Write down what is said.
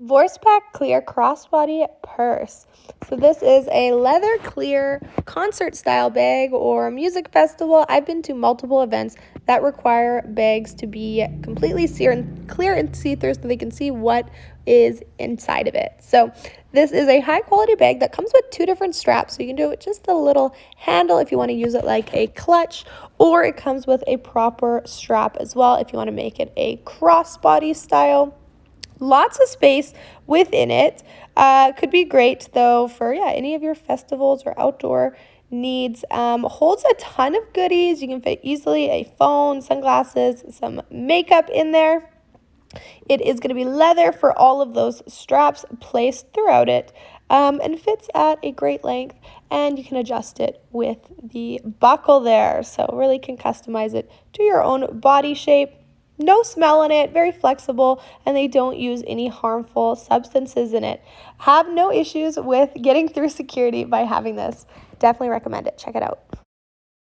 Vorspack Clear Crossbody Purse. So this is a leather clear concert style bag or music festival. I've been to multiple events that require bags to be completely clear and see-through so they can see what is inside of it. So this is a high quality bag that comes with two different straps. So you can do it with just a little handle if you want to use it like a clutch, or it comes with a proper strap as well if you want to make it a crossbody style. Lots of space within it. Could be great though for any of your festivals or outdoor needs. Holds a ton of goodies. You can fit easily a phone, sunglasses, some makeup in there. It is going to be leather for all of those straps placed throughout it, and fits at a great length, and you can adjust it with the buckle there. So really can customize it to your own body shape. No smell in it, very flexible, and they don't use any harmful substances in it. Have no issues with getting through security by having this. Definitely recommend it. Check it out.